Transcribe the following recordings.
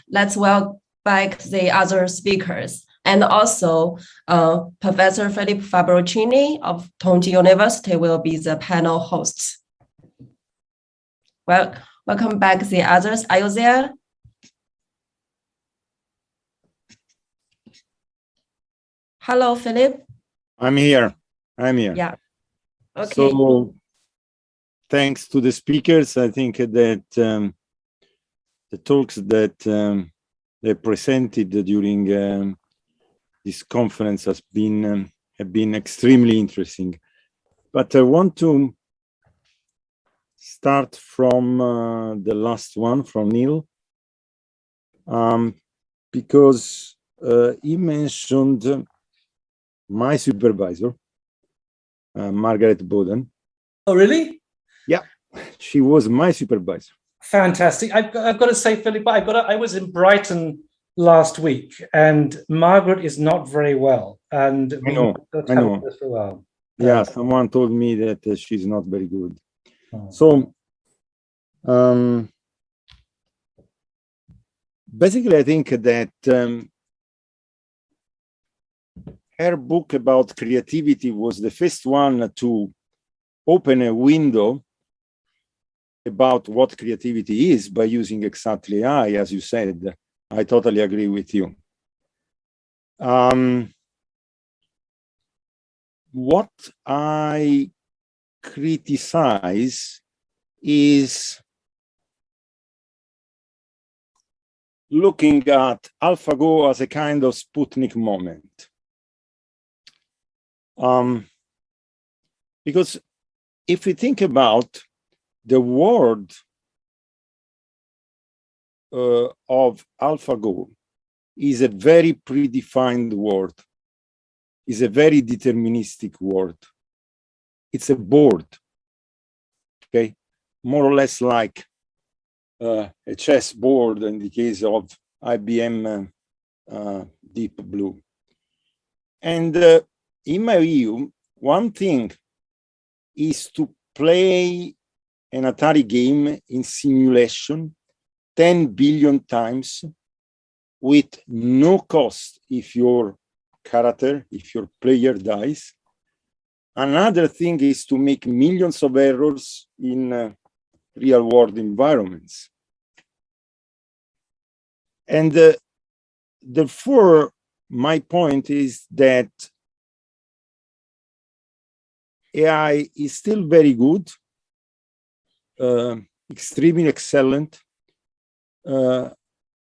let's welcome back the other speakers. And also, Professor Philip Fabricini of Tongji University will be the panel host. Well, welcome back the others. Are you there? Hello, Philip. I'm here. Yeah. Okay. So, thanks to the speakers, I think that the talks that they presented during this conference have been extremely interesting. But I want to start from the last one, from Neil, because he mentioned my supervisor, Margaret Bowden. Oh, really? Yeah, she was my supervisor. Fantastic. I've got to say, Philip, I was in Brighton last week, and Margaret is not very well. And I know. For a while. Yeah, someone told me that she's not very good. Oh. So, basically, I think that her book about creativity was the first one to open a window about what creativity is by using exactly AI, as you said. I totally agree with you. What I criticize is looking at AlphaGo as a kind of Sputnik moment. Because if we think about the word of AlphaGo is a very predefined word, is a very deterministic word. It's a board, okay? More or less like a chess board in the case of IBM Deep Blue. And in my view, one thing is to play an Atari game in simulation 10 billion times with no cost if your player dies. Another thing is to make millions of errors in real world environments. And therefore, my point is that AI is still very good, extremely excellent,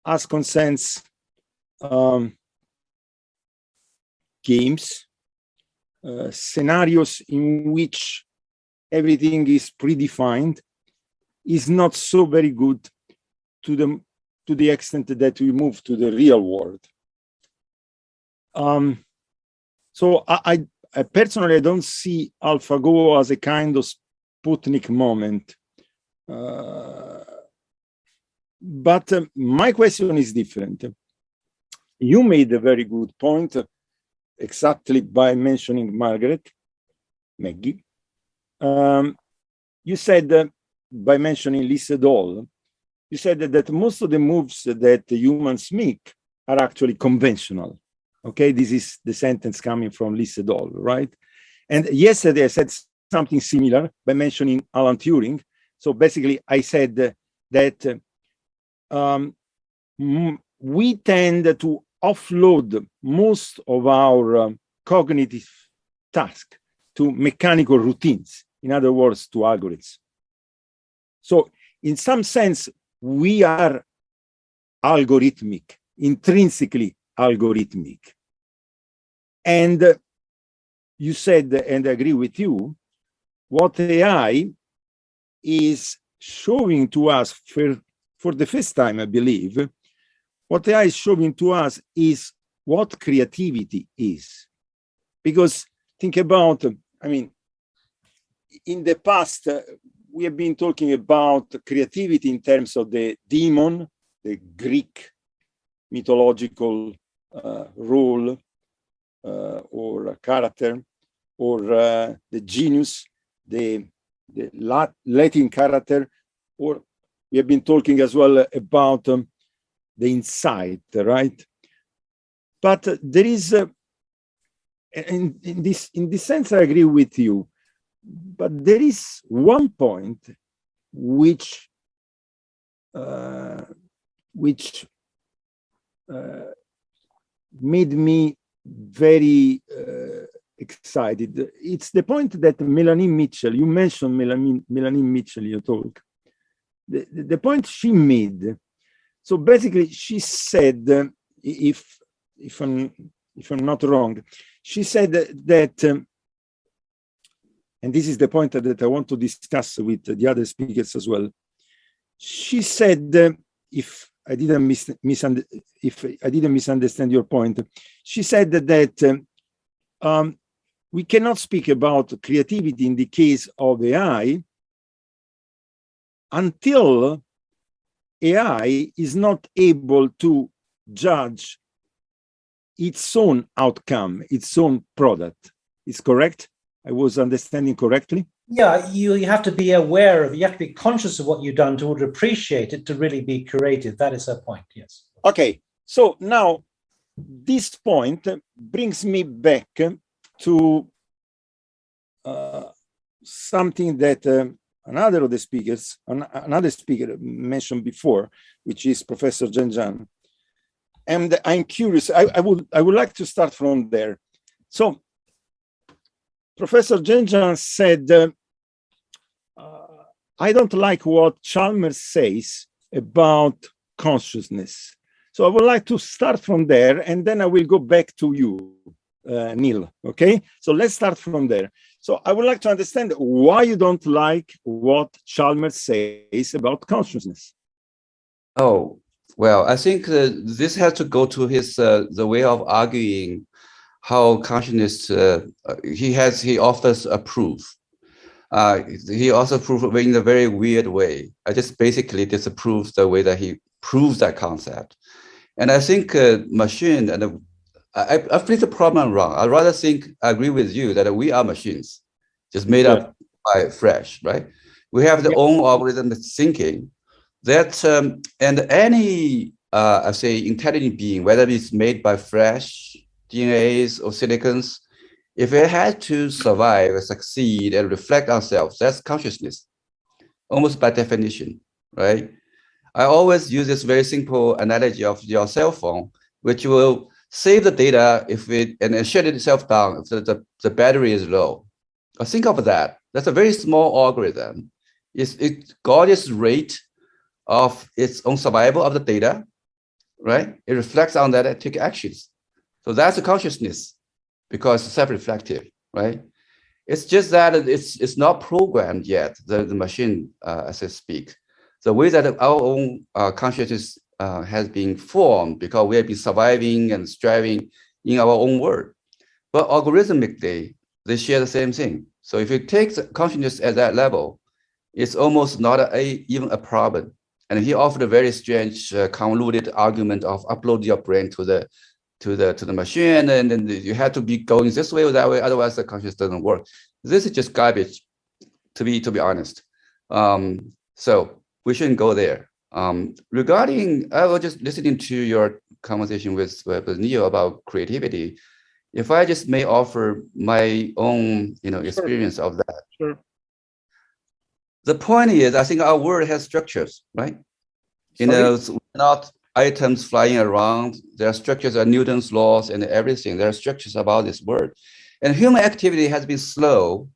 as concerns games, scenarios in which everything is predefined, is not so very good to the extent that we move to the real world. So I personally, I don't see AlphaGo as a kind of Sputnik moment. But my question is different. You made a very good point, exactly by mentioning Maggie. You said, by mentioning Lisa Doll, you said that most of the moves that humans make are actually conventional. Okay, this is the sentence coming from Lisa Doll, right? And yesterday I said something similar by mentioning Alan Turing. So basically I said that we tend to offload most of our cognitive tasks to mechanical routines, in other words, to algorithms. So in some sense, we are algorithmic, intrinsically algorithmic. And you said, and I agree with you, what AI is showing to us for the first time, I believe, what AI is showing to us is what creativity is. Because think about, I mean, in the past, we have been talking about creativity in terms of the demon, the Greek mythological role or character, or the genius, the Latin character, or we have been talking as well about the insight, right? But there is, in this sense, I agree with you. But there is one point which made me very excited. It's the point that Melanie Mitchell, you mentioned Melanie Mitchell in your talk. The point she made. So basically, she said, if I'm not wrong, she said that, and this is the point that I want to discuss with the other speakers as well. She said, if I didn't misunderstand your point, she said that we cannot speak about creativity in the case of AI until AI is not able to judge its own outcome, its own product. Is correct? I was understanding correctly? Yeah, you have to be aware of, you have to be conscious of what you've done to appreciate it, to really be creative. That is her point, yes. Okay, so now this point brings me back to something that another of the speakers, another speaker mentioned before, which is Professor Zheng. And I'm curious, I would like to start from there. So Professor Zheng said, I don't like what Chalmers says about consciousness. So I would like to start from there, and then I will go back to you, Neil, okay? So let's start from there. So I would like to understand why you don't like what Chalmers says about consciousness. Oh, well, I think this has to go to his the way of arguing how consciousness he offers a proof. He also proves it in a very weird way. I just basically disapprove the way that he proves that concept. And I think machine, and I think the problem wrong. I rather think I agree with you that we are machines, just made up by fresh, right? We have the own algorithm thinking that, and any I say intelligent being, whether it's made by fresh DNAs or silicons, if it had to survive and succeed and reflect ourselves, that's consciousness, almost by definition, right? I always use this very simple analogy of your cell phone, which will save the data if it and shut itself down if the battery is low. Think of that. That's a very small algorithm. It got its rate of its own survival of the data, right? It reflects on that and take actions. So that's a consciousness, because it's self-reflective, right? It's just that it's not programmed yet, the machine, as I speak. The way that our own consciousness has been formed because we have been surviving and striving in our own world. But algorithmically, they share the same thing. So if you take the consciousness at that level, it's almost not even a problem. And he offered a very strange, convoluted argument of upload your brain to the machine, and then you have to be going this way or that way, otherwise the consciousness doesn't work. This is just garbage, to be honest. So we shouldn't go there. Regarding, I was just listening to your conversation with Neil about creativity. If I just may offer my own, experience of that. Sure. The point is, I think our world has structures, right? Not items flying around. There are structures of Newton's laws and everything. There are structures about this world. And human activity has been slow,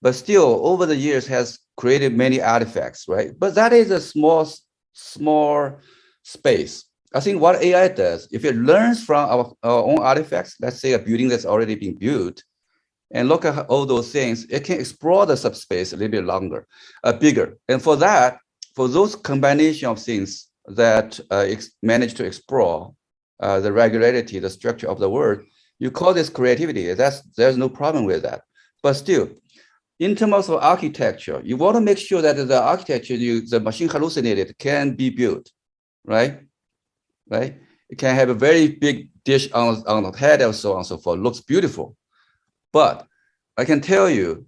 but still over the years has created many artifacts, right? But that is a small space. I think what AI does, if it learns from our own artifacts, let's say a building that's already been built, and look at all those things, it can explore the subspace a little bit longer, bigger. And for that, for those combination of things that manage to explore the regularity, the structure of the world, you call this creativity. There's no problem with that. But still, in terms of architecture, you want to make sure that the architecture the machine hallucinated can be built, right? Right? It can have a very big dish on the head and so on and so forth. Looks beautiful. But I can tell you,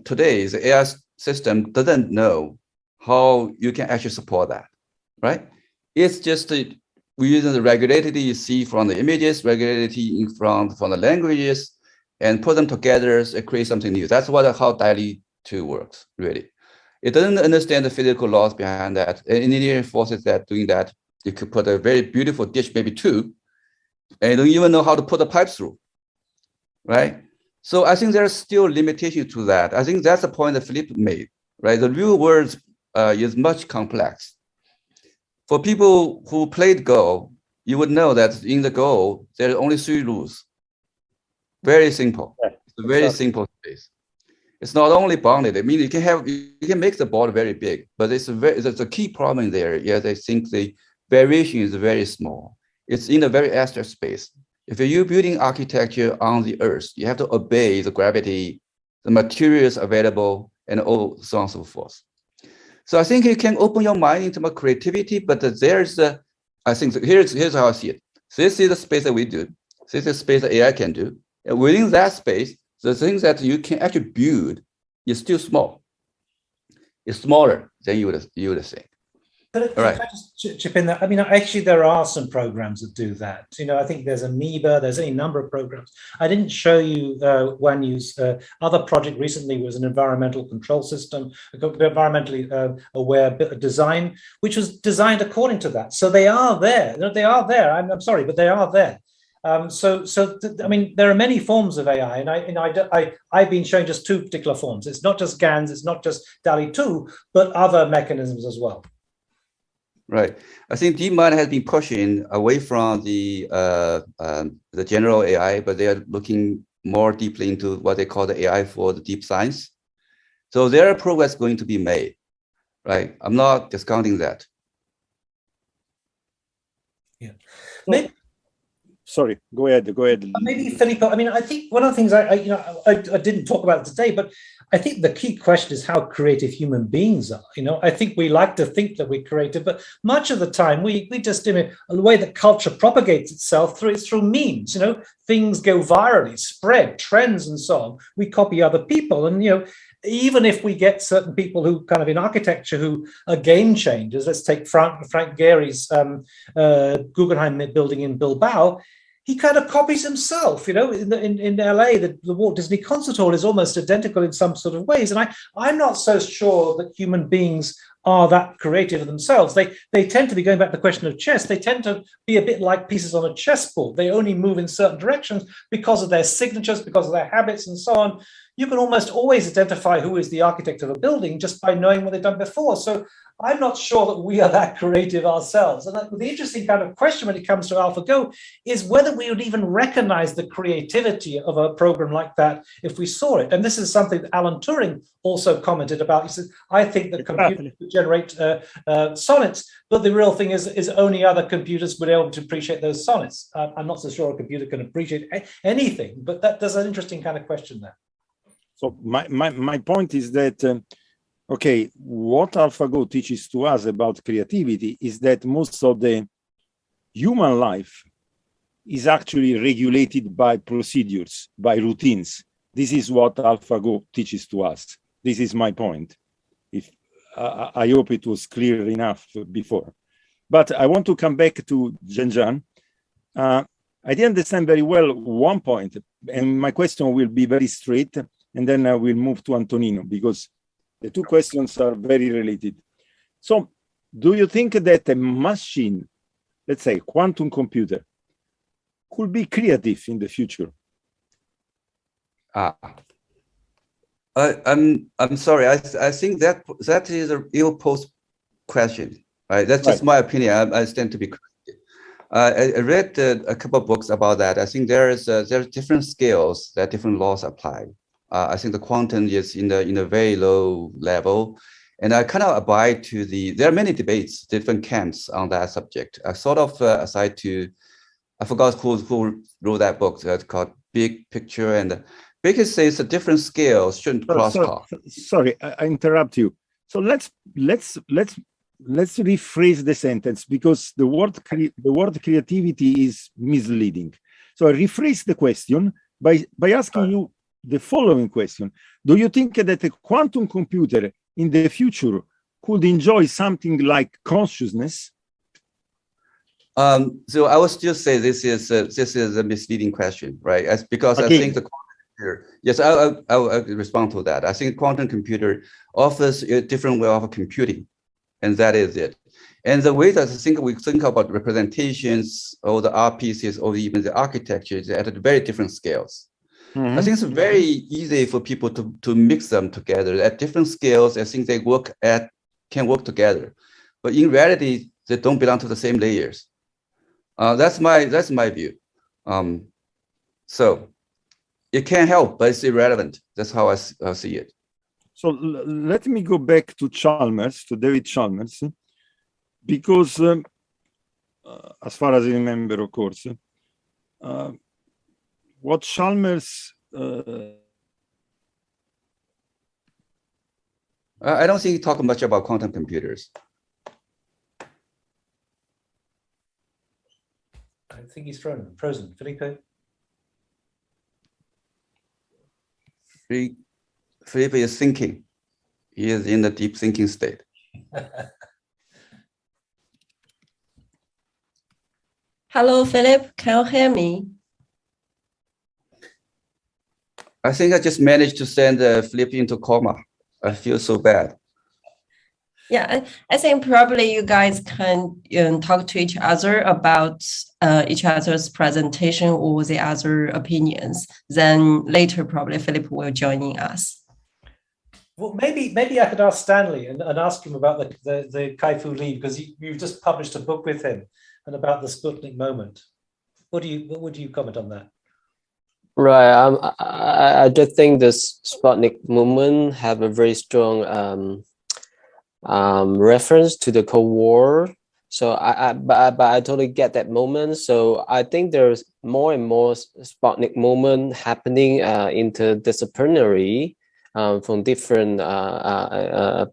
today the AI system doesn't know how you can actually support that, right? It's just we use the regularity you see from the images, regularity from the languages, and put them together and create something new. That's how DALL-E 2 works, really. It doesn't understand the physical laws behind that. Engineering forces that doing that. You could put a very beautiful dish, maybe two, and you don't even know how to put the pipes through, right? So I think there's still limitation to that. I think that's the point that Philippe made, right? The real world is much complex. For people who played Go, you would know that in the Go, there are only 3 rules. Very simple. It's a very simple space. It's not only bounded. I mean, you can make the board very big, but there's a key problem there. Yes, I think the variation is very small. It's in a very abstract space. If you're building architecture on the Earth, you have to obey the gravity, the materials available, and so on and so forth. So I think you can open your mind into more creativity, but I think here's how I see it. This is the space that we do. This is the space that AI can do. And within that space, the things that you can actually build is still small. It's smaller than you would think. Can I just chip in there? I mean, actually, there are some programs that do that. I think there's Amoeba, there's any number of programs. I didn't show you one use. Other project recently was an environmental control system, environmentally aware design, which was designed according to that. So they are there. They are there. I'm sorry, but they are there. I mean, there are many forms of AI, and I've been showing just 2 particular forms. It's not just GANs, it's not just DALL-E 2, but other mechanisms as well. Right. I think DeepMind has been pushing away from the general AI, but they are looking more deeply into what they call the AI for the deep science. So there are progress going to be made, right? I'm not discounting that. Yeah. Sorry, go ahead. Maybe Filippo. I mean, I think one of the things I didn't talk about today, but I think the key question is how creative human beings are. I think we like to think that we're creative, but much of the time we just, the way that culture propagates itself through memes. Things go virally, spread, trends, and so on. We copy other people, and even if we get certain people who kind of in architecture who are game changers. Let's take Frank Gehry's Guggenheim building in Bilbao. He kind of copies himself, in LA, the Walt Disney Concert Hall is almost identical in some sort of ways. And I'm not so sure that human beings are that creative themselves. They tend to be, going back to the question of chess, they tend to be a bit like pieces on a chessboard. They only move in certain directions because of their signatures, because of their habits and so on. You can almost always identify who is the architect of a building just by knowing what they've done before. So I'm not sure that we are that creative ourselves. And the interesting kind of question when it comes to AlphaGo is whether we would even recognize the creativity of a program like that if we saw it. And this is something that Alan Turing also commented about. He said, I think that computers could generate sonnets, but the real thing is only other computers would be able to appreciate those sonnets. I'm not so sure a computer can appreciate anything, but there's an interesting kind of question there. So my point is that, okay, what AlphaGo teaches to us about creativity is that most of the human life is actually regulated by procedures, by routines. This is what AlphaGo teaches to us. This is my point. I hope it was clear enough before. But I want to come back to Zheng. I didn't understand very well one point, and my question will be very straight, and then I will move to Antonino, because the 2 questions are very related. So do you think that a machine, let's say quantum computer, could be creative in the future? I'm sorry. I think that is a ill-posed question, right? That's just my opinion. I stand to be corrected. I read a couple of books about that. I think there's different scales that different laws apply. I think the quantum is in a very low level, and I kind of abide to there are many debates, different camps on that subject. I sort of aside to, I forgot who wrote that book. That's called Big Picture, and basically says a different scales shouldn't cross talk. Sorry, I interrupt you. So let's rephrase the sentence, because the word creativity is misleading. So I rephrase the question by asking you the following question. Do you think that a quantum computer in the future could enjoy something like consciousness? So I would still say this is a misleading question, right? Because I think the quantum computer. Yes, I'll respond to that. I think quantum computer offers a different way of computing, and that is it. And the way that we think about representations or the art pieces or even the architecture is at very different scales. I think it's very easy for people to mix them together at different scales. I think they can work together, but in reality, they don't belong to the same layers. That's my view. So it can help, but it's irrelevant. That's how I see it. So let me go back to Chalmers, to David Chalmers, because as far as I remember, of course, what Chalmers I don't think he talked much about quantum computers. I think he's frozen. Felipe? Felipe is thinking. He is in the deep thinking state. Hello, Philip. Can you hear me? I think I just managed to send Felipe into coma. I feel so bad. Yeah, I think probably you guys can talk to each other about each other's presentation or the other opinions. Then later, probably Philip will join us. Well, maybe I could ask Stanley and ask him about the Kai-Fu Lee, because you've just published a book with him and about the Sputnik moment. What would you comment on that? Right. I just think this Sputnik movement have a very strong reference to the Cold War. So but I totally get that moment. So I think there's more and more Sputnik movement happening interdisciplinary from different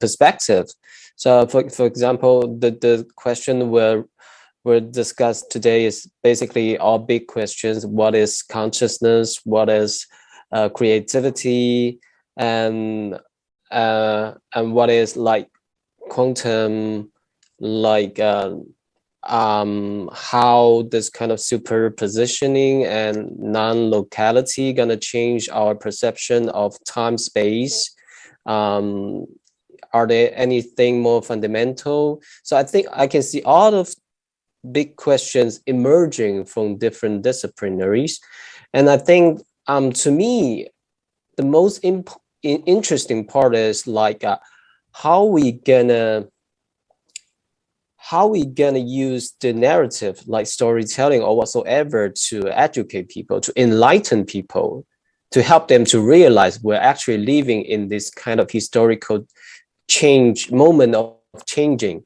perspectives. So for example, the question we're discussed today is basically all big questions. What is consciousness? What is creativity? And what is like quantum, like how this kind of superpositioning and non-locality gonna change our perception of time space? Are there anything more fundamental? So I think I can see all of big questions emerging from different disciplinaries. And I think to me, the most interesting part is like how we gonna use the narrative, like storytelling or whatsoever, to educate people, to enlighten people, to help them to realize we're actually living in this kind of historical moment of changing.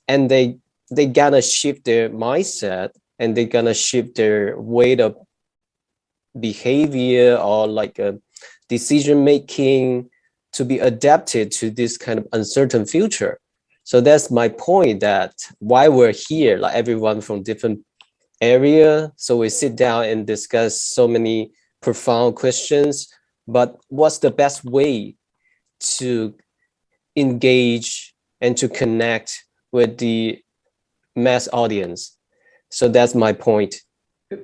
And they gonna shift their mindset, and they gonna shift their way of behavior or like a decision making to be adapted to this kind of uncertain future. So that's my point, that why we're here, like everyone from different area. So we sit down and discuss so many profound questions, but what's the best way to engage and to connect with the mass audience? So that's my point.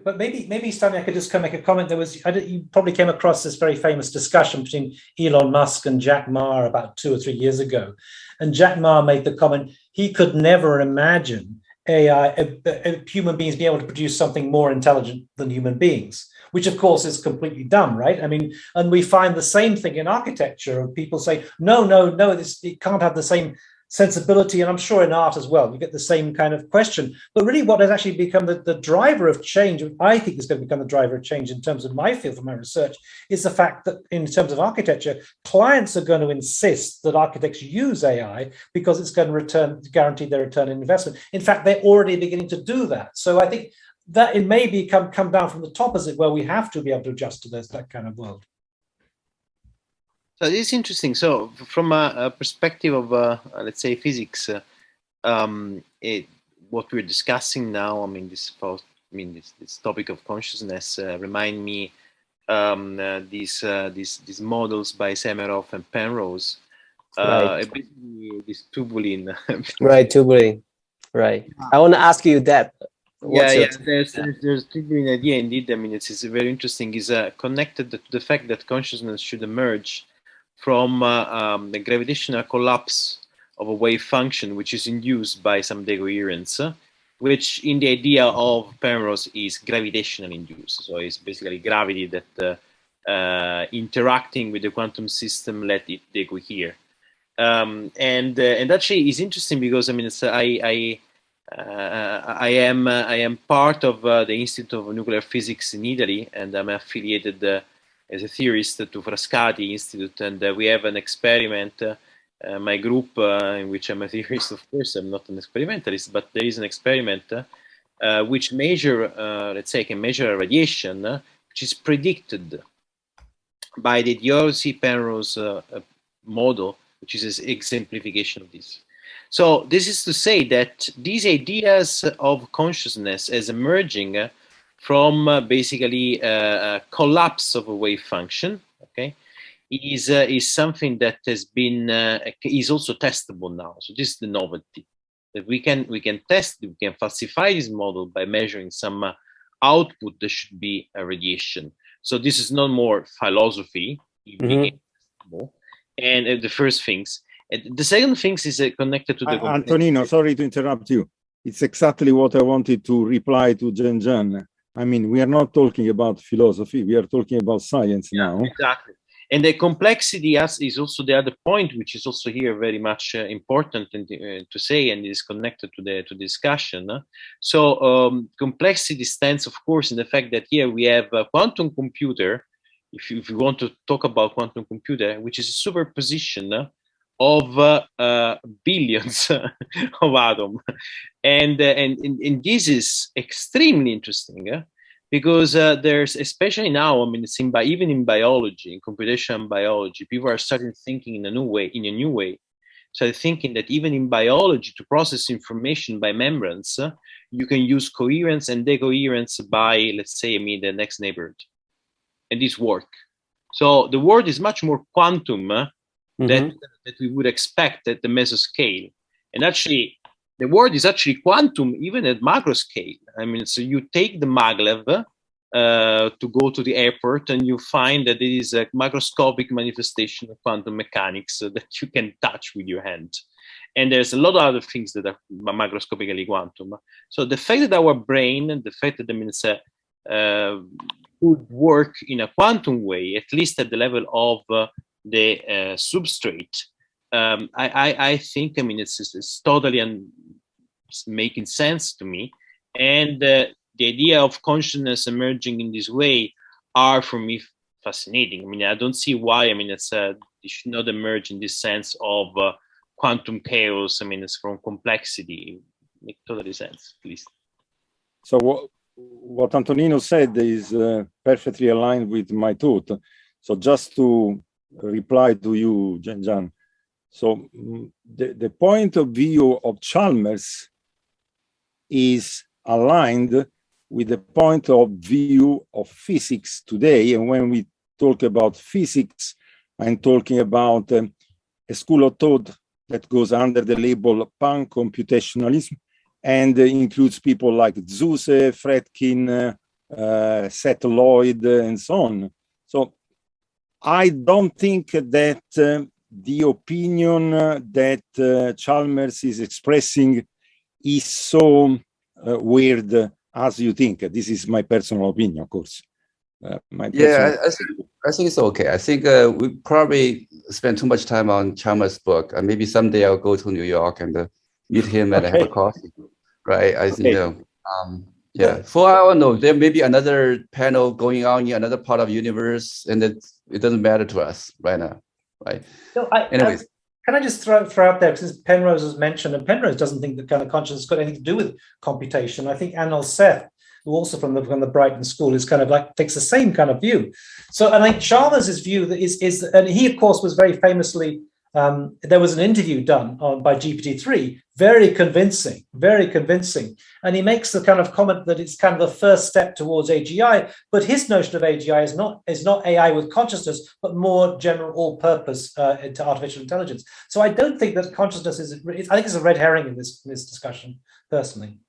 But maybe Stanley, I could just make a comment. You probably came across this very famous discussion between Elon Musk and Jack Ma about 2 or 3 years ago, and Jack Ma made the comment he could never imagine human beings being able to produce something more intelligent than human beings, which of course is completely dumb, right? I mean, and we find the same thing in architecture, and people say, no, it can't have the same sensibility, and I'm sure in art as well, you get the same kind of question. But really what has actually become the driver of change, I think is going to become the driver of change in terms of my field for my research, is the fact that in terms of architecture, clients are going to insist that architects use AI because it's going to guarantee their return on investment. In fact, they're already beginning to do that. So I think that it may come down from the top, as it were. We have to be able to adjust to that kind of world. So it's interesting. So from a perspective of, let's say, physics, what we're discussing now, I mean, this topic of consciousness remind me these models by Semerov and Penrose. Right. This tubulin. Right, tubulin. Right. I want to ask you that. There's an idea indeed. I mean, it's very interesting. Is connected to the fact that consciousness should emerge from the gravitational collapse of a wave function, which is induced by some decoherence, which in the idea of Penrose is gravitational induced. So it's basically gravity that interacting with the quantum system let it decohere. And actually it's interesting because I mean I am part of the Institute of Nuclear Physics in Italy, and I'm affiliated as a theorist to Frascati Institute, and we have an experiment. My group, in which I'm a theorist, of course, I'm not an experimentalist, but there is an experiment which measure, let's say, can measure radiation, which is predicted by the Diorsi-Penrose model, which is an exemplification of this. So this is to say that these ideas of consciousness as emerging from basically a collapse of a wave function, okay, is something that has been is also testable now. So this is the novelty, that we can test, we can falsify this model by measuring some output that should be a radiation. So this is not more philosophy, and the first things. The second thing is connected to the Antonino, sorry to interrupt you. It's exactly what I wanted to reply to Zheng. I mean, we are not talking about philosophy, we are talking about science now. Exactly. And the complexity is also the other point, which is also here very much important to say, and is connected to the discussion. So complexity stands, of course, in the fact that here we have a quantum computer, if you want to talk about quantum computer, which is a superposition of billions of atoms, and this is extremely interesting. Because there's, especially now, I mean, it's even in biology, in computational biology, people are starting thinking in a new way. So thinking that even in biology, to process information by membranes, you can use coherence and decoherence by, let's say, the next neighborhood, and this work. So the world is much more quantum that we would expect at the mesoscale, and actually, the world is actually quantum even at macro scale. I mean, so you take the maglev to go to the airport, and you find that it is a macroscopic manifestation of quantum mechanics that you can touch with your hand. And there's a lot of other things that are macroscopically quantum. So the fact that our brain, and the fact that could work in a quantum way, at least at the level of the substrate, I think, I mean, it's totally making sense to me. And the idea of consciousness emerging in this way are, for me, fascinating. I mean, I don't see why, I mean, it should not emerge in this sense of quantum chaos. I mean, it's from complexity. It makes totally sense, at least. So what Antonino said is perfectly aligned with my thought. So just to reply to you, Zhang. So the point of view of Chalmers is aligned with the point of view of physics today. And when we talk about physics, I'm talking about a school of thought that goes under the label pan-computationalism and includes people like Zuse, Fredkin, Seth Lloyd, and so on. So I don't think that the opinion that Chalmers is expressing is so weird as you think. This is my personal opinion, of course. I think it's okay. I think we probably spent too much time on Chalmers' book. Maybe someday I'll go to New York and meet him and have a coffee. Right? I think, yeah. For all I know, there may be another panel going on in another part of the universe, and it doesn't matter to us right now. Right. So anyways, can I just throw out there, since Penrose was mentioned, and Penrose doesn't think that kind of consciousness has got anything to do with computation. I think Anil Seth, who also from the Brighton School, is kind of like takes the same kind of view. So, and I think Chalmers' view is, and he of course was very famously. There was an interview done by GPT-3, very convincing, and he makes the kind of comment that it's kind of the first step towards AGI. But his notion of AGI is not AI with consciousness, but more general, all-purpose to artificial intelligence. So I don't think that consciousness is. I think it's a red herring in this discussion, personally.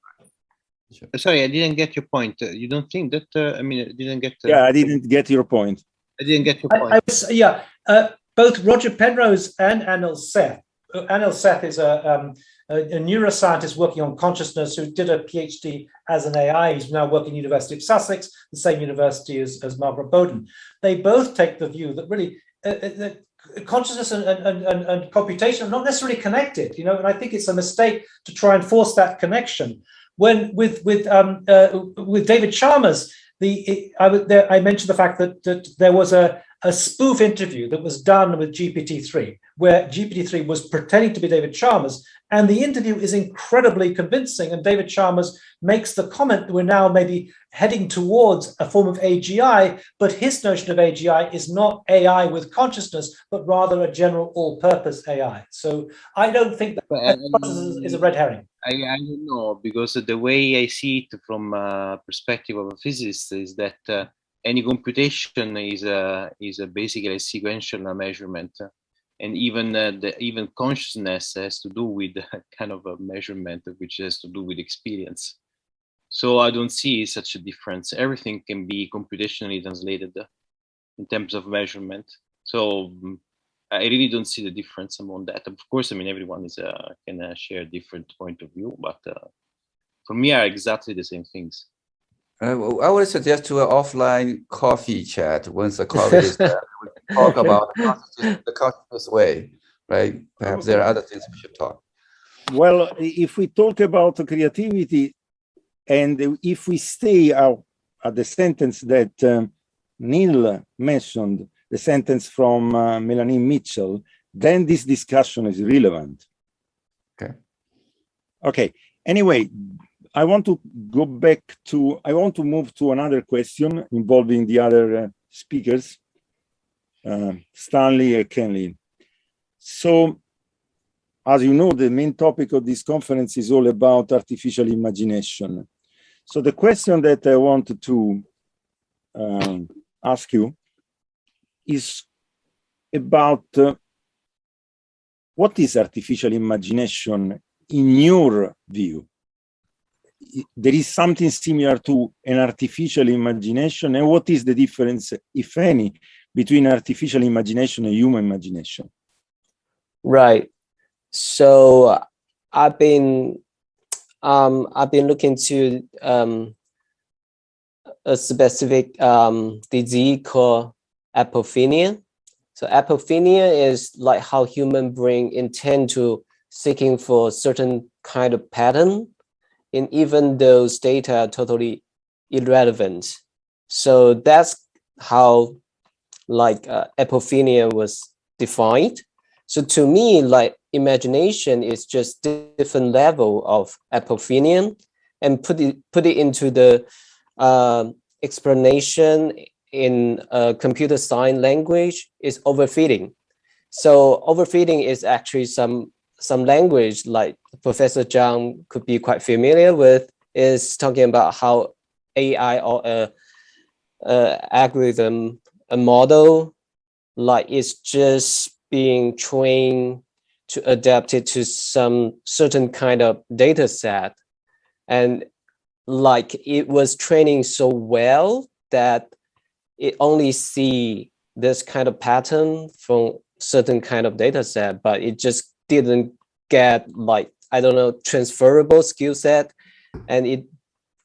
Sorry, I didn't get your point. You don't think that? I mean, I didn't get. Yeah, I didn't get your point. I didn't get your point. Both Roger Penrose and Anil Seth. Anil Seth is a neuroscientist working on consciousness who did a PhD as an AI. He's now working at the University of Sussex, the same university as Margaret Bowden. They both take the view that really that consciousness and computation are not necessarily connected, and I think it's a mistake to try and force that connection. When with David Chalmers, I mentioned the fact that there was a spoof interview that was done with GPT-3, where GPT-3 was pretending to be David Chalmers, and the interview is incredibly convincing. And David Chalmers makes the comment that we're now maybe heading towards a form of AGI, but his notion of AGI is not AI with consciousness, but rather a general all-purpose AI. So I don't think that is a red herring. I don't know, because the way I see it from a perspective of a physicist is that any computation is basically a sequential measurement, and even consciousness has to do with kind of a measurement which has to do with experience. So I don't see such a difference. Everything can be computationally translated in terms of measurement. So I really don't see the difference among that. Of course, I mean, everyone can share a different point of view, but for me, are exactly the same things. I would suggest to an offline coffee chat once the COVID is there. We can talk about the conscious way, right? Perhaps there are other things we should talk. Well, if we talk about creativity, and if we stay at the sentence that Neil mentioned, the sentence from Melanie Mitchell, then this discussion is relevant. Okay. Anyway, I want to move to another question involving the other speakers, Stanley and Celyn. So, as you know, the main topic of this conference is all about artificial imagination. So the question that I wanted to ask you is about what is artificial imagination in your view? There is something similar to an artificial imagination, and what is the difference, if any, between artificial imagination and human imagination? Right. So I've been looking to a specific disease called apophenia. So apophenia is like how human brain intend to seeking for certain kind of pattern, and even those data are totally irrelevant. So that's how like apophenia was defined. So to me, like imagination is just different level of apophenia, and put it into the explanation in computer science language is overfitting. So overfitting is actually some language like Professor Zhang could be quite familiar with, is talking about how AI or a algorithm, a model, like it's just being trained to adapt it to some certain kind of data set. And like it was training so well that it only see this kind of pattern from certain kind of data set, but it just didn't get like, I don't know, transferable skill set, and it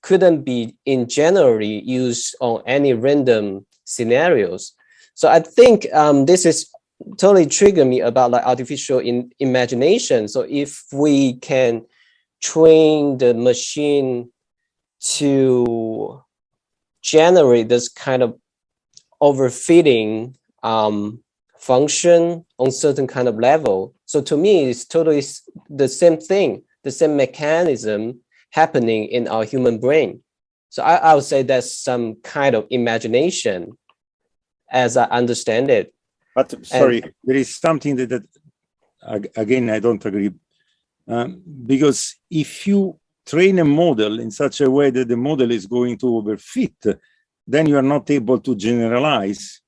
couldn't be in generally used on any random scenarios. So I think this is totally trigger me about like artificial imagination. So if we can train the machine to generate this kind of overfitting function on certain kind of level. So to me, it's totally the same thing, the same mechanism happening in our human brain. So I would say that's some kind of imagination as I understand it. But sorry, there is something that again, I don't agree. Because if you train a model in such a way that the model is going to overfit, then you are not able to generalize.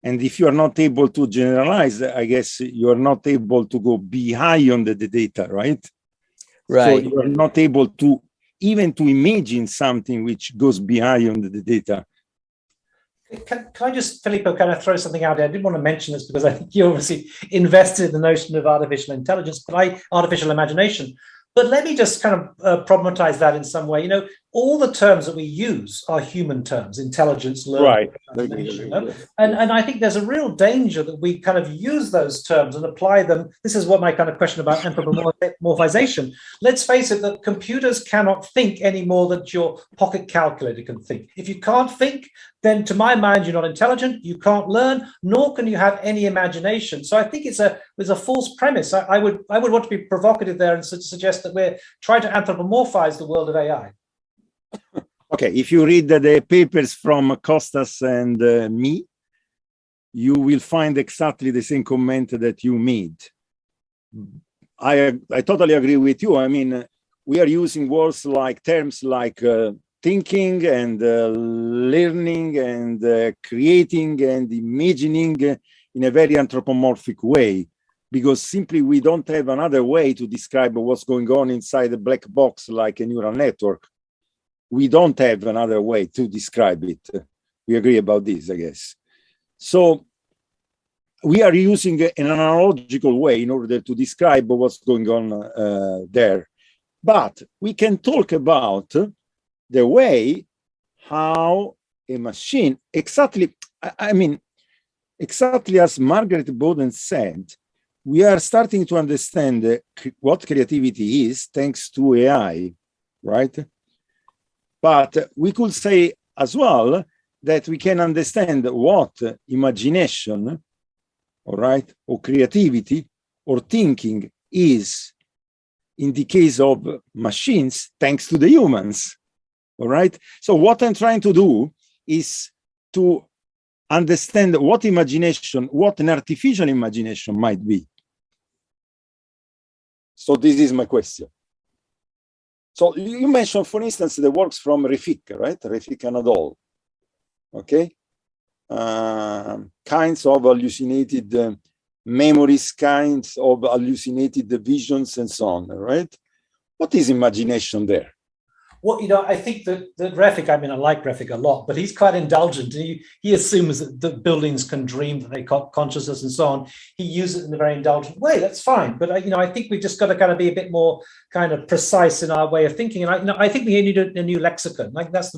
And if you are not able to generalize, I guess you are not able to go behind the data, right? Right. So you are not able to even to imagine something which goes beyond the data. Can I just, Filippo, kind of throw something out there? I didn't want to mention this because I think you obviously invested in the notion of artificial intelligence, artificial imagination. But let me just kind of problematize that in some way. You know, all the terms that we use are human terms: intelligence, learning, imagination. And I think there's a real danger that we kind of use those terms and apply them. This is what my kind of question about anthropomorphization. Let's face it, that computers cannot think any more than your pocket calculator can think. If you can't think, then to my mind, you're not intelligent, you can't learn, nor can you have any imagination. So I think it's a false premise. I would want to be provocative there and suggest that we're trying to anthropomorphize the world of AI. Okay, if you read the papers from Costas and me, you will find exactly the same comment that you made. I totally agree with you. I mean, we are using words like terms like thinking and learning and creating and imagining in a very anthropomorphic way, because simply we don't have another way to describe what's going on inside a black box like a neural network. We don't have another way to describe it. We agree about this, I guess. So we are using an analogical way in order to describe what's going on there. But we can talk about the way how a machine, exactly as Margaret Boden said, we are starting to understand what creativity is thanks to AI, right? But we could say as well that we can understand what imagination, all right, or creativity or thinking is in the case of machines thanks to the humans, all right? So what I'm trying to do is to understand what imagination, what an artificial imagination might be. So this is my question. So you mentioned, for instance, the works from Refik, right? Refik and Adol, okay? Kinds of hallucinated memories, kinds of hallucinated visions and so on, right? What is imagination there? Well, you know, I think that Refik, I mean, I like Refik a lot, but he's quite indulgent. He assumes that buildings can dream, that they got consciousness and so on. He uses it in a very indulgent way. That's fine. But, you know, I think we've just got to kind of be a bit more kind of precise in our way of thinking. And I think we need a new lexicon. Like that's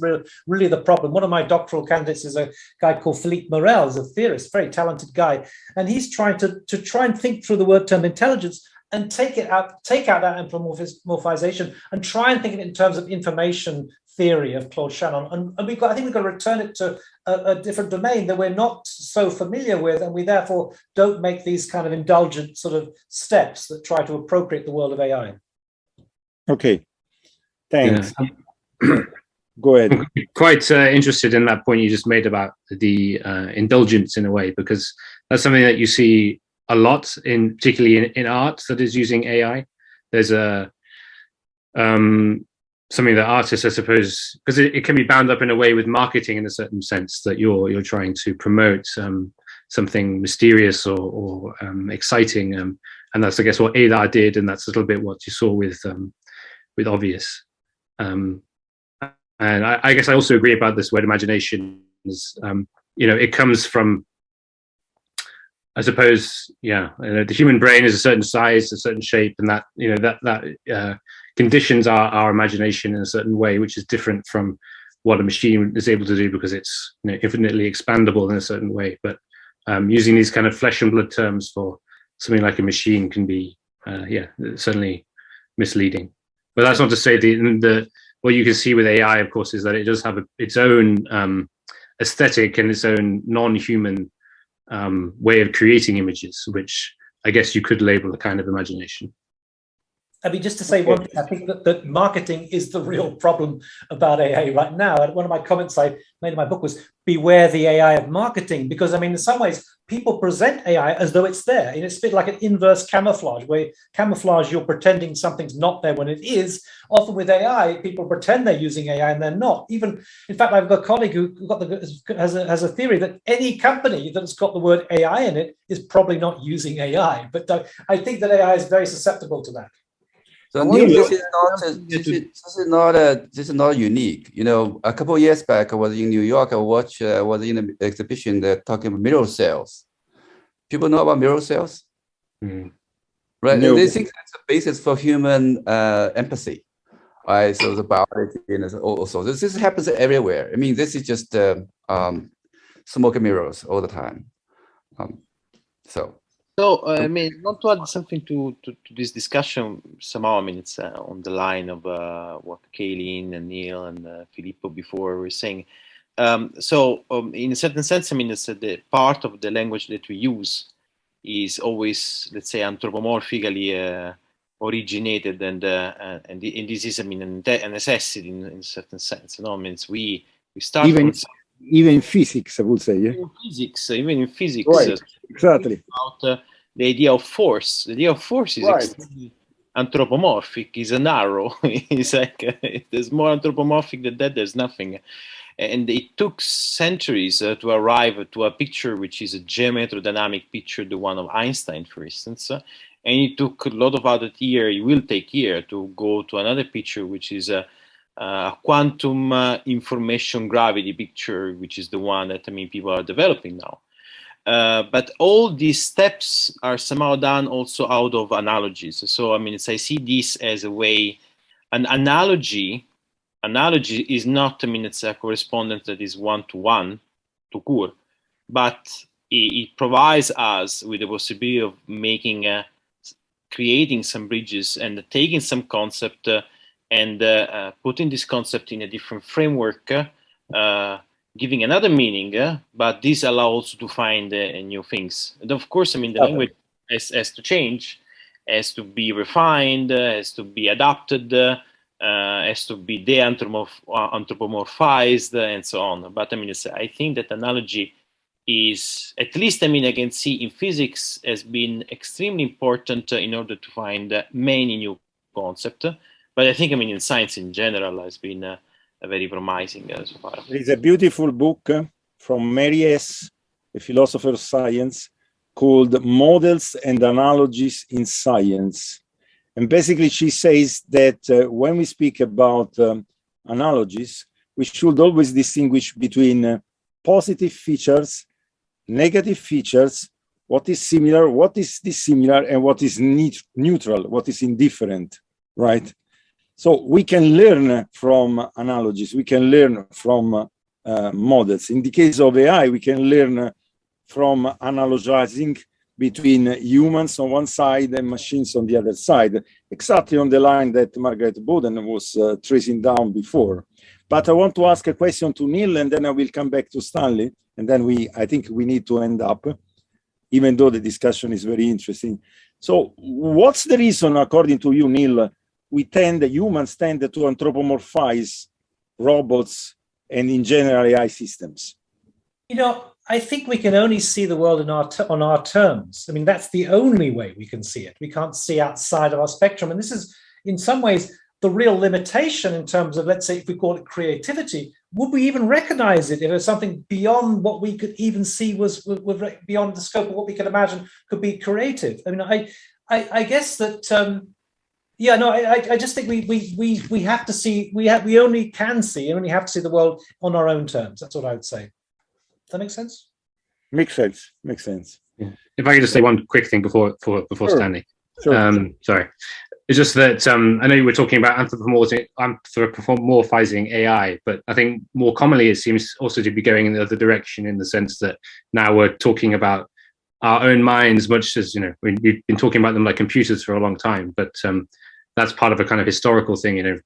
really the problem. One of my doctoral candidates is a guy called Philippe Morel, who's a theorist, very talented guy. And he's trying to try and think through the word term intelligence and take out that anthropomorphization and try and think of it in terms of information theory of Claude Shannon. And I think we've got to return it to a different domain that we're not so familiar with, and we therefore don't make these kind of indulgent sort of steps that try to appropriate the world of AI. Okay, thanks. Yeah. Go ahead. I'm quite interested in that point you just made about the indulgence in a way, because that's something that you see a lot, particularly in art that is using AI. There's something that artists, I suppose, because it can be bound up in a way with marketing in a certain sense, that you're trying to promote something mysterious or exciting, and that's, I guess, what Aiiiii did, and that's a little bit what you saw with Obvious. And I guess I also agree about this word imagination. Is you know, it comes from, I suppose, the human brain is a certain size, a certain shape, and that, you know, that conditions our imagination in a certain way, which is different from what a machine is able to do, because it's, you know, infinitely expandable in a certain way. But using these kind of flesh and blood terms for something like a machine can be, certainly misleading. But that's not to say what you can see with AI, of course, is that it does have its own aesthetic and its own non-human way of creating images, which I guess you could label a kind of imagination. I mean, just to say one thing, I think that marketing is the real problem about AI right now. And one of my comments I made in my book was, beware the AI of marketing, because, I mean, in some ways, people present AI as though it's there. And it's a bit like an inverse camouflage, where camouflage, you're pretending something's not there when it is. Often with AI, people pretend they're using AI and they're not. Even, in fact, I've got a colleague who has a theory that any company that's got the word AI in it is probably not using AI. But I think that AI is very susceptible to that. So Neil, this is not unique. You know, a couple of years back, I was in New York. I was in an exhibition that talking about mirror cells. People know about mirror cells, right? No. And they think that's the basis for human empathy, right? So the biology and also this happens everywhere. I mean, this is just smoke mirrors all the time. So, I mean, want to add something to this discussion somehow. I mean, it's on the line of what Celyn and Neil and Filippo before were saying. In a certain sense, I mean, it's the part of the language that we use is always, let's say, anthropomorphically originated, and this is, I mean, a necessity in a certain sense. You know, I mean, we start even in physics, I would say, yeah. Even in physics, right? Exactly. About the idea of force. The idea of force is extremely anthropomorphic. Is an arrow. It's like there's more anthropomorphic than that. There's nothing. And it took centuries to arrive to a picture which is a geometrodynamic picture, the one of Einstein, for instance. And it took a lot of other years. It will take years to go to another picture, which is a quantum information gravity picture, which is the one that, I mean, people are developing now. But all these steps are somehow done also out of analogies. So, I mean, I see this as a way, an analogy is not, I mean, it's a correspondence that is one-to-one, to court, but it provides us with the possibility of making, creating some bridges and taking some concept and putting this concept in a different framework, giving another meaning, but this allows to find new things. And of course, I mean, the language has to change, has to be refined, has to be adapted, has to be de-anthropomorphized, and so on. But I mean, I think that analogy is, at least, I mean, I can see in physics has been extremely important in order to find many new concepts. But I think, I mean, in science in general has been very promising so far. There is a beautiful book from Mary S., a philosopher of science, called Models and Analogies in Science. And basically she says that when we speak about analogies, we should always distinguish between positive features, negative features, what is similar, what is dissimilar, and what is neutral, what is indifferent, right? So we can learn from analogies, we can learn from models. In the case of AI, we can learn from analogizing between humans on one side and machines on the other side, exactly on the line that Margaret Boden was tracing down before. But I want to ask a question to Neil, and then I will come back to Stanley, and then I think we need to end up, even though the discussion is very interesting. So what's the reason, according to you, Neil, humans tend to anthropomorphize robots and in general AI systems? You know, I think we can only see the world on our terms. I mean, that's the only way we can see it. We can't see outside of our spectrum. And this is, in some ways, the real limitation in terms of, let's say, if we call it creativity, would we even recognize it if it was something beyond what we could even see was beyond the scope of what we could imagine could be creative? I mean, I guess that, yeah, no, I just think we have to see, we only can see, and only have to see the world on our own terms. That's what I would say. Does that make sense? Makes sense. Makes sense. Yeah. If I could just say one quick thing before Sure. Stanley. Sure. Sorry. It's just that I know you were talking about anthropomorphizing AI, but I think more commonly it seems also to be going in the other direction, in the sense that now we're talking about our own minds, much as, you know, we've been talking about them like computers for a long time, but that's part of a kind of historical thing. You know,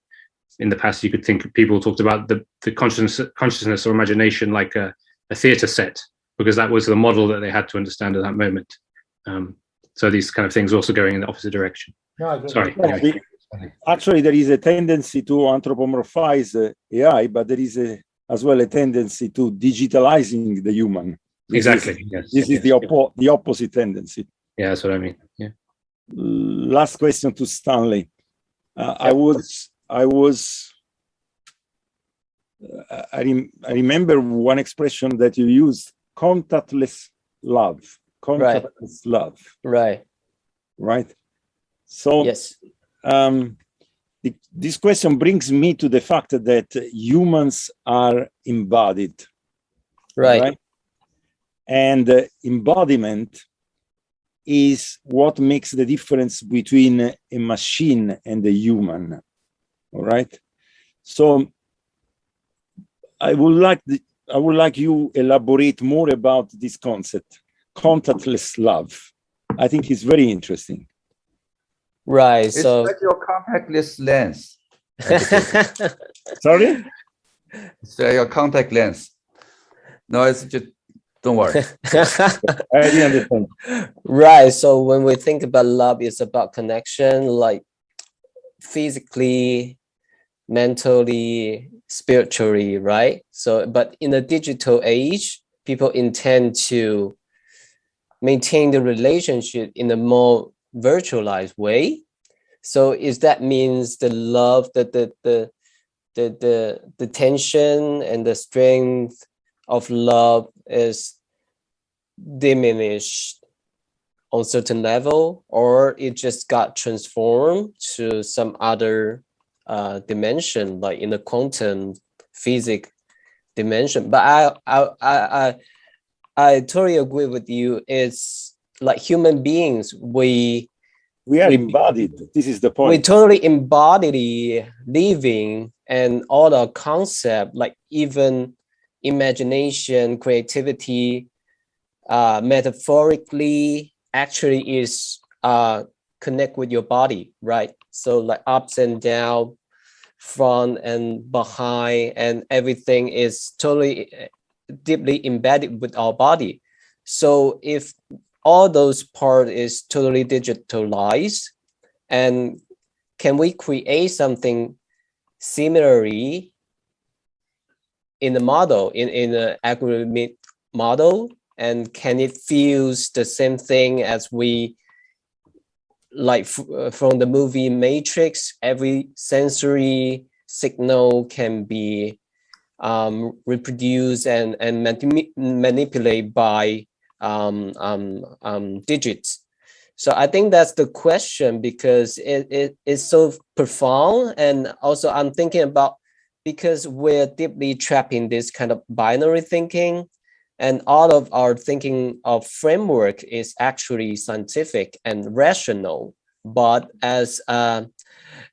in the past you could think people talked about the consciousness or imagination like a theater set, because that was the model that they had to understand at that moment. So these kind of things also going in the opposite direction. No, Sorry. Actually, there is a tendency to anthropomorphize AI, but there is as well a tendency to digitalizing the human. This is the opposite tendency. Yeah, that's what I mean. Yeah. Last question to Stanley. I remember one expression that you used: contactless love. Contactless love. Right. Right. So yes, this question brings me to the fact that humans are embodied, Right. And embodiment is what makes the difference between a machine and a human. All right. So I would like you elaborate more about this concept, contactless love. I think it's very interesting. Right. It's So like your contactless lens. Sorry? It's like your contact lens. No, it's just, don't worry. I didn't understand. right. So when we think about love, it's about connection, like physically, mentally, spiritually, right? So, but in the digital age, people intend to maintain the relationship in a more virtualized way. So, is that means the love, the tension and the strength of love is diminished on certain level, or it just got transformed to some other dimension, like in the quantum physics dimension? But I totally agree with you. It's like human beings, we are embodied. This is the point. We totally embody living, and all the concept, like even imagination, creativity, metaphorically actually is connect with your body, right? So like ups and down, front and behind, and everything is totally deeply embedded with our body. So if all those part is totally digitalized, and can we create something similarly in the model, in the algorithmic model, and can it feel the same thing as we like from the movie Matrix? Every sensory signal can be reproduced and manipulated by digits. So I think that's the question, because it is so profound. And also I'm thinking about, because we're deeply trapped in this kind of binary thinking, and all of our thinking of framework is actually scientific and rational. But as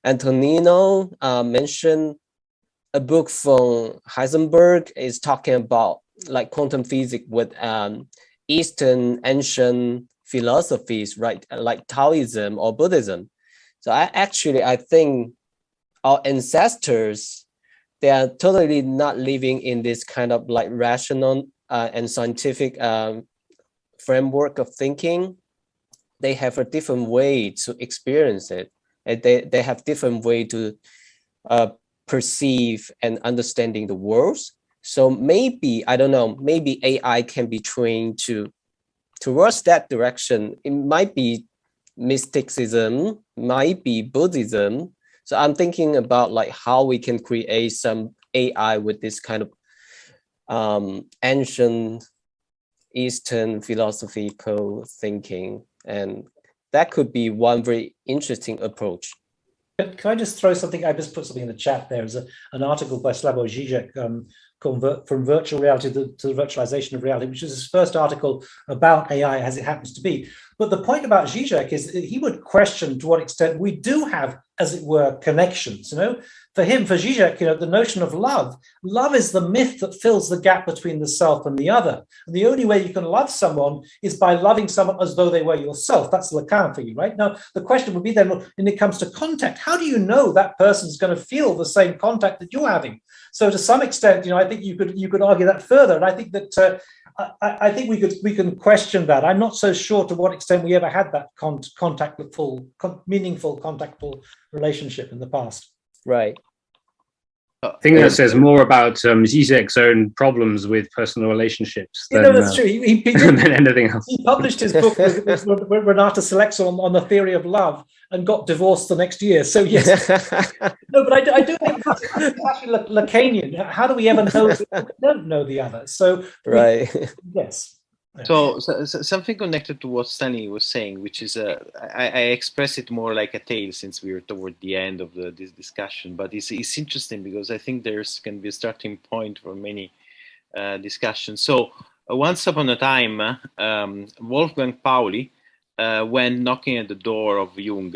Antonino mentioned, a book from Heisenberg is talking about like quantum physics with Eastern ancient philosophies, right? Like Taoism or Buddhism. So I think our ancestors, they are totally not living in this kind of like rational and scientific framework of thinking. They have a different way to experience it. And they have different way to perceive and understanding the world. So maybe, I don't know, maybe AI can be trained towards that direction. It might be mysticism, might be Buddhism. So I'm thinking about like how we can create some AI with this kind of ancient Eastern philosophical thinking. And that could be one very interesting approach. Can I just throw something? I just put something in the chat. There is an article by Slavoj Žižek called From Virtual Reality to the Virtualization of Reality, which is his first article about AI as it happens to be. But the point about Žižek is that he would question to what extent we do have, as it were, connections. You know, for Žižek, you know, the notion of love is the myth that fills the gap between the self and the other. And the only way you can love someone is by loving someone as though they were yourself. That's Lacan for you, right? Now, the question would be then, when it comes to contact, how do you know that person's going to feel the same contact that you're having? So to some extent, you know, I think you could argue that further. And I think that I think we can question that. I'm not so sure to what extent we ever had that meaningful, contactful relationship in the past. Right. I think that says more about Zizek's own problems with personal relationships than, that's true. Than anything else. He published his book with Renata Selexo on the theory of love and got divorced the next year. So yes, no, but I do think that's actually Lacanian. How do we ever know? We don't know the other. So right. Yes. So something connected to what Stanley was saying, which is I express it more like a tale since we are toward the end of this discussion, but it's interesting because I think there's can be a starting point for many discussions. So once upon a time, Wolfgang Pauli went knocking at the door of Jung.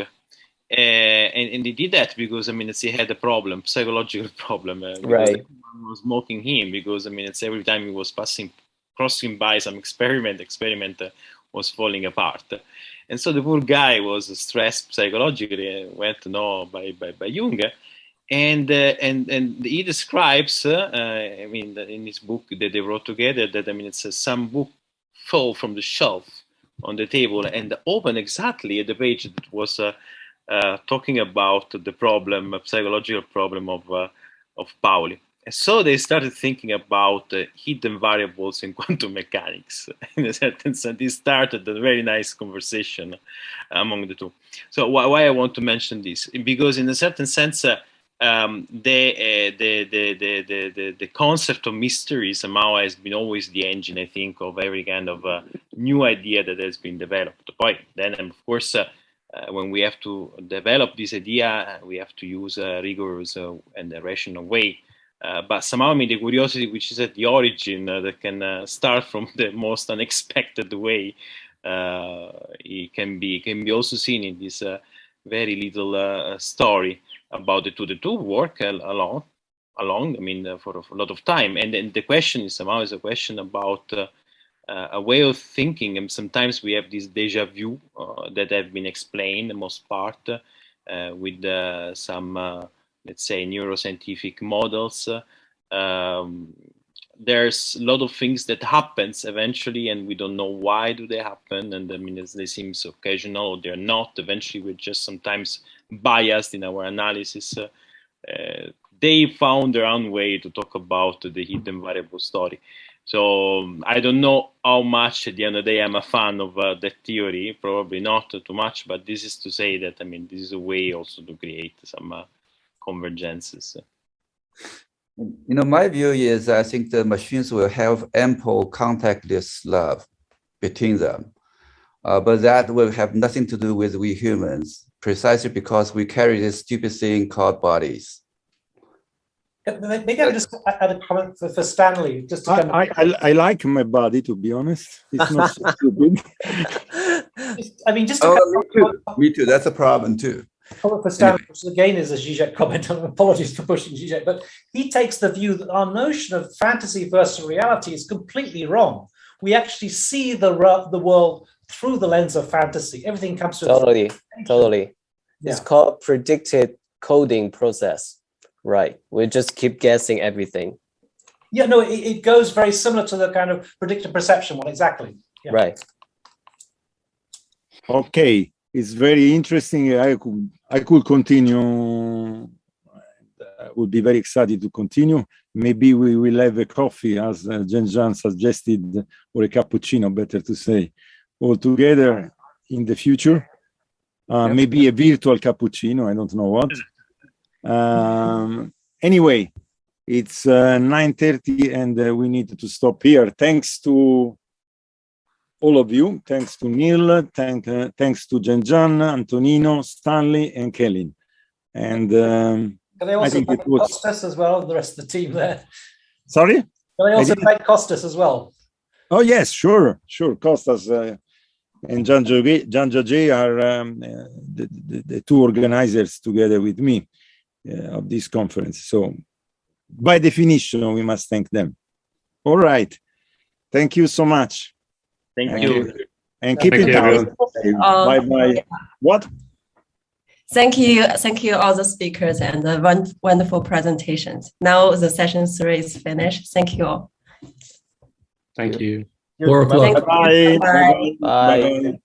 And he did that because, I mean, he had a problem, psychological problem. Right. Everyone was mocking him because, I mean, it's every time he was crossing by some experiment was falling apart. And so the poor guy was stressed psychologically and went to know by Jung. And he describes, I mean, in his book that they wrote together, that, I mean, it's some book fall from the shelf on the table and open exactly at the page that was talking about the problem, psychological problem of Pauli. And so they started thinking about hidden variables in quantum mechanics. In a certain sense, it started a very nice conversation among the two. So why I want to mention this? Because in a certain sense, the concept of mystery somehow has been always the engine, I think, of every kind of new idea that has been developed. Then, of course, when we have to develop this idea, we have to use a rigorous and a rational way. But somehow, I mean, the curiosity which is at the origin that can start from the most unexpected way, it can be also seen in this very little story about the two. The two work along. I mean, for a lot of time, and then the question is somehow is a question about a way of thinking. And sometimes we have this déjà vu that have been explained, the most part, with some. Let's say neuroscientific models. There's a lot of things that happens eventually, and we don't know why do they happen. And I mean, they seem so occasional, or they're not. Eventually, we're just sometimes biased in our analysis. They found their own way to talk about the hidden variable story. So I don't know how much at the end of the day I'm a fan of that theory. Probably not too much, but this is to say that, I mean, this is a way also to create some convergences. You know, my view is I think the machines will have ample contactless love between them, but that will have nothing to do with we humans, precisely because we carry this stupid thing called bodies. Maybe I'll just add a comment for Stanley. Just to I like my body, to be honest. It's not so stupid. I mean, just to me too. That's a problem too. For Stanley, which again is a Zizek comment. Apologies for pushing Zizek, but he takes the view that our notion of fantasy versus reality is completely wrong. We actually see the world through the lens of fantasy. Everything comes to totally. Yeah. It's called predicted coding process, right? We just keep guessing everything. Yeah, no, it goes very similar to the kind of predicted perception one, exactly. Yeah. Right. Okay. It's very interesting. I could continue. I would be very excited to continue. Maybe we will have a coffee, as Zheng suggested, or a cappuccino, better to say, all together in the future. Maybe a virtual cappuccino. I don't know what. Anyway, it's 9:30, and we need to stop here. Thanks to all of you. Thanks to Neil, thanks to Zheng, Antonino, Stanley, and Celyn. And can they also thank Costas as well, the rest of the team there? Sorry? Can they also thank Costas as well? Oh, yes, sure. Costas and Zhang are the two organizers together with me of this conference. So by definition, we must thank them. All right. Thank you so much. Thank you. And keep in touch. Bye-bye. What? Thank you all the speakers and the wonderful presentations. Now the session 3 is finished. Thank you all. Thank you. 4 o'clock. Bye. Bye.